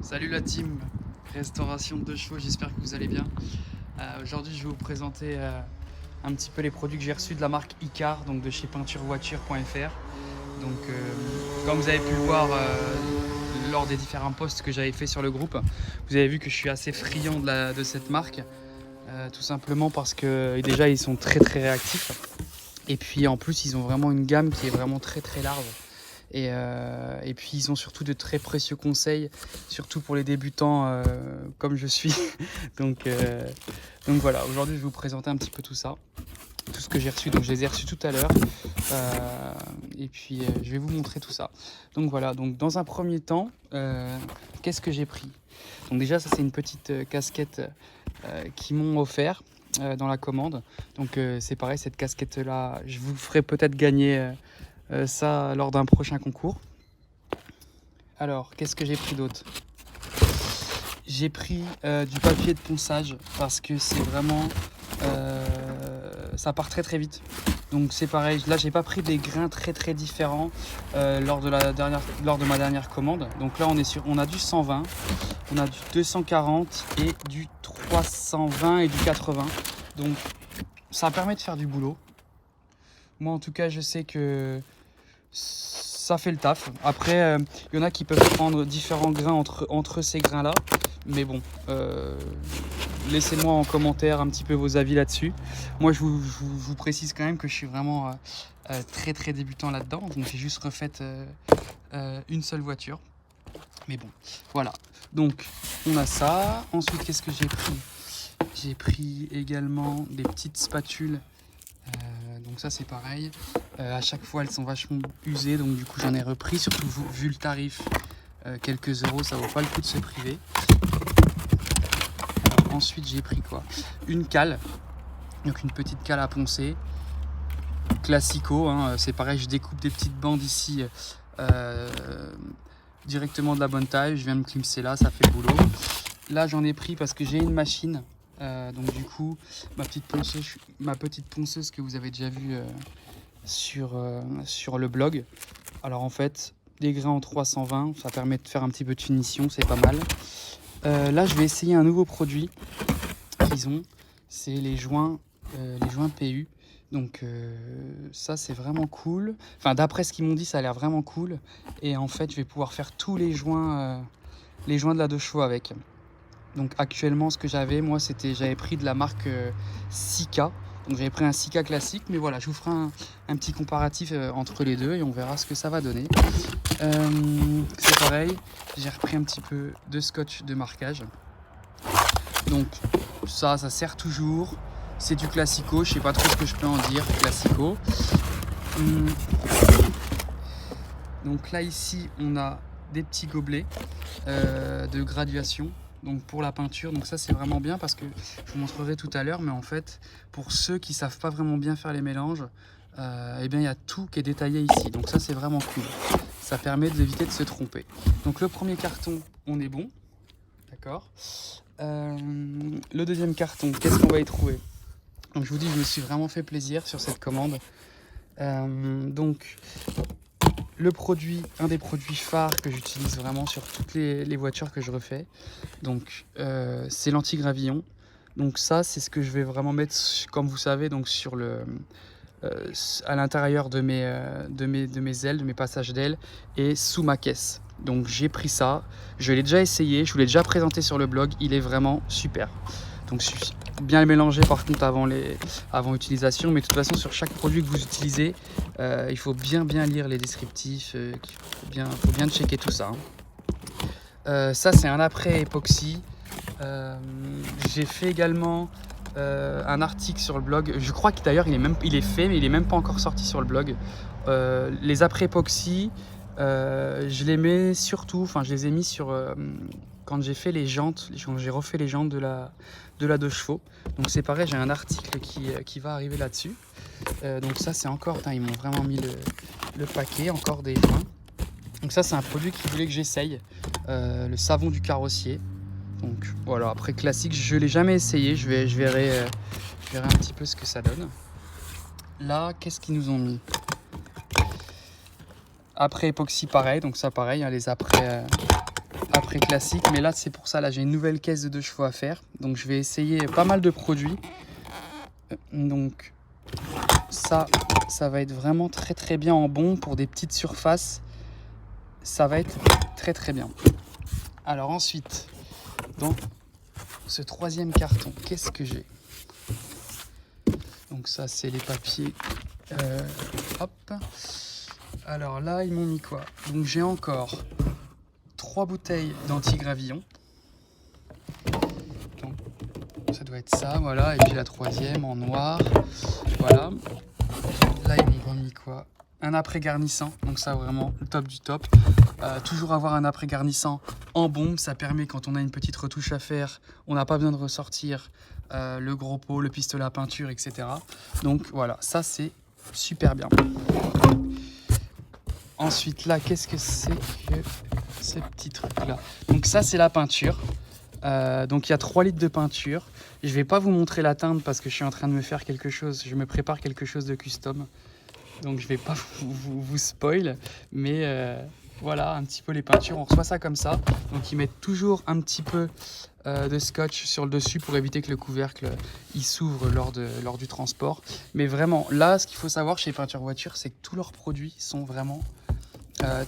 Salut la team restauration de chevaux, j'espère que vous allez bien. Aujourd'hui je vais vous présenter un petit peu les produits que j'ai reçus de la marque Icar, donc de chez peinturevoiture.fr. Donc comme vous avez pu le voir lors des différents posts que j'avais fait sur le groupe, vous avez vu que je suis assez friand de cette marque, tout simplement parce que déjà ils sont très réactifs et puis en plus ils ont vraiment une gamme qui est vraiment très large. Et puis ils ont surtout de très précieux conseils, surtout pour les débutants comme je suis. donc, donc voilà, aujourd'hui je vais vous présenter un petit peu tout ça, tout ce que j'ai reçu. Donc je les ai reçus tout à l'heure et puis je vais vous montrer tout ça. Donc voilà, donc dans un premier temps, qu'est-ce que j'ai pris? Donc déjà ça c'est une petite casquette qu'ils m'ont offert dans la commande. Donc c'est pareil, cette casquette là, je vous ferai peut-être gagner ça lors d'un prochain concours. Alors, qu'est-ce que j'ai pris d'autre? J'ai pris du papier de ponçage parce que c'est vraiment ça part très vite. Donc c'est pareil, là j'ai pas pris des grains très différents lors de ma dernière commande. Donc là on a du 120, on a du 240 et du 320 et du 80. Donc ça permet de faire du boulot. Moi en tout cas je sais que ça fait le taf. Après, y en a qui peuvent prendre différents grains entre ces grains-là. Mais bon, laissez-moi en commentaire un petit peu vos avis là-dessus. Moi, je vous précise quand même que je suis vraiment très débutant là-dedans. Donc, j'ai juste refait une seule voiture. Mais bon, voilà. Donc, on a ça. Ensuite, qu'est-ce que j'ai pris? J'ai pris également des petites spatules. Donc ça c'est pareil, à chaque fois elles sont vachement usées, donc du coup j'en ai repris, surtout vu le tarif, quelques euros, ça vaut pas le coup de se priver. Alors, ensuite j'ai pris quoi? Une cale, donc une petite cale à poncer, classico, hein, c'est pareil, je découpe des petites bandes ici directement de la bonne taille, je viens me climser là, ça fait le boulot. Là j'en ai pris parce que j'ai une machine. Donc du coup ma petite ponceuse que vous avez déjà vu sur le blog. Alors en fait des grains en 320, ça permet de faire un petit peu de finition, c'est pas mal. Là je vais essayer un nouveau produit qu'ils ont, c'est les joints PU. Donc ça c'est vraiment cool, enfin d'après ce qu'ils m'ont dit ça a l'air vraiment cool. Et en fait je vais pouvoir faire tous les joints de la 2 chevaux avec. Donc actuellement ce que j'avais moi j'avais pris de la marque Sika. Donc j'avais pris un Sika classique, mais voilà, je vous ferai un petit comparatif entre les deux et on verra ce que ça va donner. C'est pareil, j'ai repris un petit peu de scotch de marquage. Donc ça sert toujours. C'est du classico, je sais pas trop ce que je peux en dire, classico. Donc là ici on a des petits gobelets de graduation. Donc pour la peinture, donc ça c'est vraiment bien parce que je vous montrerai tout à l'heure, mais en fait pour ceux qui savent pas vraiment bien faire les mélanges, eh bien il y a tout qui est détaillé ici, donc ça c'est vraiment cool, ça permet d'éviter de se tromper. Donc le premier carton on est bon, d'accord. Le deuxième carton, qu'est-ce qu'on va y trouver? Donc je vous dis, je me suis vraiment fait plaisir sur cette commande. Donc le produit, un des produits phares que j'utilise vraiment sur toutes les voitures que je refais, donc c'est l'anti-gravillon. Donc ça c'est ce que je vais vraiment mettre, comme vous savez, donc sur à l'intérieur de mes ailes, de mes passages d'ailes et sous ma caisse. Donc j'ai pris ça, je l'ai déjà essayé, je vous l'ai déjà présenté sur le blog, il est vraiment super. Donc bien le mélanger par contre avant utilisation, mais de toute façon sur chaque produit que vous utilisez, il faut bien lire les descriptifs, il faut bien checker tout ça. Ça c'est un après époxy. J'ai fait également un article sur le blog, je crois que d'ailleurs il est fait mais il est même pas encore sorti sur le blog. Les après époxy, je les mets surtout, enfin je les ai mis sur quand j'ai fait les jantes, quand j'ai refait les jantes de la 2 chevaux. Donc c'est pareil, j'ai un article qui va arriver là-dessus. Donc ça c'est encore, ils m'ont vraiment mis le paquet, encore des joints. Donc ça c'est un produit qu'ils voulaient que j'essaye, le savon du carrossier. Donc voilà, après classique, je l'ai jamais essayé, je verrai un petit peu ce que ça donne. Là, qu'est-ce qu'ils nous ont mis? Après époxy pareil, donc ça pareil, hein, les après après classique, mais là c'est pour ça, là j'ai une nouvelle caisse de 2 chevaux à faire, donc je vais essayer pas mal de produits. Donc ça va être vraiment très bien en bon pour des petites surfaces, ça va être très bien. Alors ensuite, dans ce troisième carton, qu'est-ce que j'ai? Donc ça c'est les papiers, hop. Alors là ils m'ont mis quoi? Donc j'ai encore 3 bouteilles d'anti-gravillon. Donc ça doit être ça, voilà. Et puis la troisième en noir, voilà. Là ils m'ont remis quoi? Un après garnissant, donc ça vraiment le top du top. Toujours avoir un après garnissant en bombe, ça permet quand on a une petite retouche à faire, on n'a pas besoin de ressortir le gros pot, le pistolet à peinture, etc. Donc voilà, ça c'est super bien. Ensuite là, qu'est-ce que c'est que ce petit truc là? Donc ça c'est la peinture. Donc il y a 3 litres de peinture. Je vais pas vous montrer la teinte parce que je suis en train de me faire quelque chose, je me prépare quelque chose de custom. Donc je vais pas vous spoil, mais voilà un petit peu les peintures, on reçoit ça comme ça. Donc ils mettent toujours un petit peu de scotch sur le dessus pour éviter que le couvercle il s'ouvre lors du transport. Mais vraiment là, ce qu'il faut savoir chez Peinture Voiture, c'est que tous leurs produits sont vraiment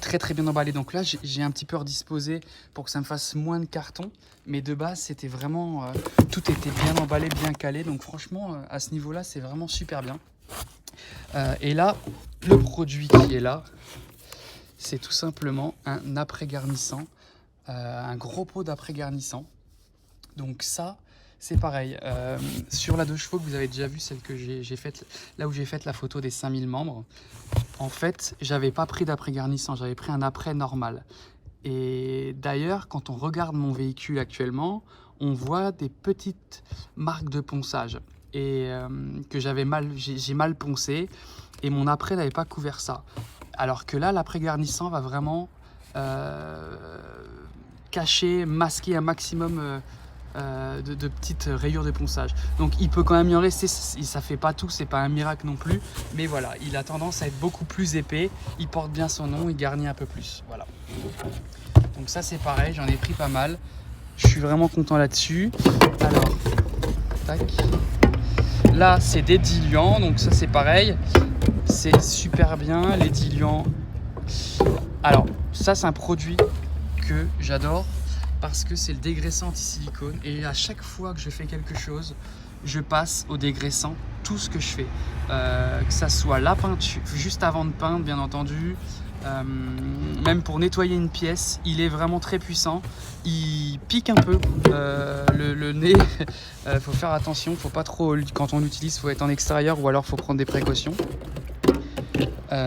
très bien emballés. Donc là j'ai un petit peu redisposé pour que ça me fasse moins de carton, mais de base c'était vraiment tout était bien emballé, bien calé. Donc franchement à ce niveau là c'est vraiment super bien. Et là, le produit qui est là, c'est tout simplement un après-garnissant, un gros pot d'après-garnissant. Donc ça, c'est pareil. Sur la 2 chevaux que vous avez déjà vu, celle que j'ai faite, là où j'ai fait la photo des 5000 membres, en fait, j'avais pas pris d'après-garnissant, j'avais pris un après normal. Et d'ailleurs, quand on regarde mon véhicule actuellement, on voit des petites marques de ponçage. Et que j'ai mal poncé et mon après n'avait pas couvert ça. Alors que là, l'après garnissant va vraiment cacher, masquer un maximum de petites rayures de ponçage. Donc il peut quand même y en rester, ça fait pas tout, c'est pas un miracle non plus, mais voilà, il a tendance à être beaucoup plus épais, il porte bien son nom, il garnit un peu plus, voilà. Donc ça c'est pareil, j'en ai pris pas mal, je suis vraiment content là-dessus. Alors, tac. Là, c'est des diluants, donc ça c'est pareil, c'est super bien, les diluants. Alors, ça c'est un produit que j'adore parce que c'est le dégraissant anti-silicone et à chaque fois que je fais quelque chose, je passe au dégraissant tout ce que je fais. Que ça soit la peinture, juste avant de peindre bien entendu, même pour nettoyer une pièce, il est vraiment très puissant. Il pique un peu le nez, faut faire attention, faut pas trop, quand on l'utilise, faut être en extérieur ou alors faut prendre des précautions.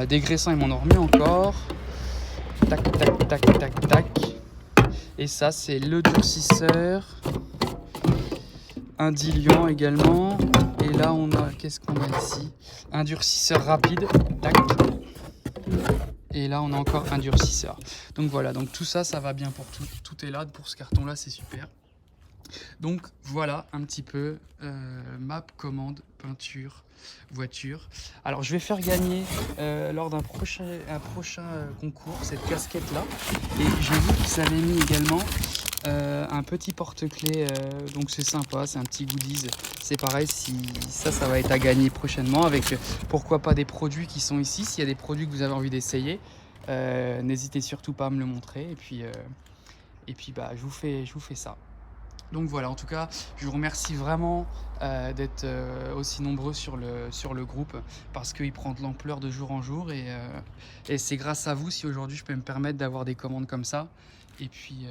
Dégraissant, ils m'en ont remis encore. Tac, tac, tac, tac, tac. Et ça, c'est le durcisseur. Un diluant également. Et là, on a, qu'est-ce qu'on a ici? Un durcisseur rapide. Tac. Et là, on a encore un durcisseur. Donc voilà, donc tout ça, ça va bien pour tout. Tout est là pour ce carton-là, c'est super. Donc voilà un petit peu ma commande peinture voiture. Alors je vais faire gagner lors d'un prochain concours cette casquette là. Et j'ai vu qu'ils avaient mis également un petit porte-clés, donc c'est sympa, c'est un petit goodies. C'est pareil, si ça va être à gagner prochainement avec pourquoi pas des produits qui sont ici. S'il y a des produits que vous avez envie d'essayer, n'hésitez surtout pas à me le montrer. Et puis bah, je vous fais ça. Donc voilà, en tout cas, je vous remercie vraiment d'être aussi nombreux sur le groupe parce qu'il prend de l'ampleur de jour en jour et c'est grâce à vous si aujourd'hui je peux me permettre d'avoir des commandes comme ça. Et puis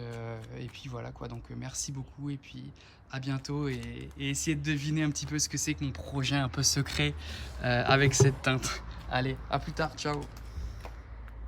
voilà quoi, donc merci beaucoup et puis à bientôt et essayez de deviner un petit peu ce que c'est que mon projet un peu secret avec cette teinte. Allez, à plus tard, ciao!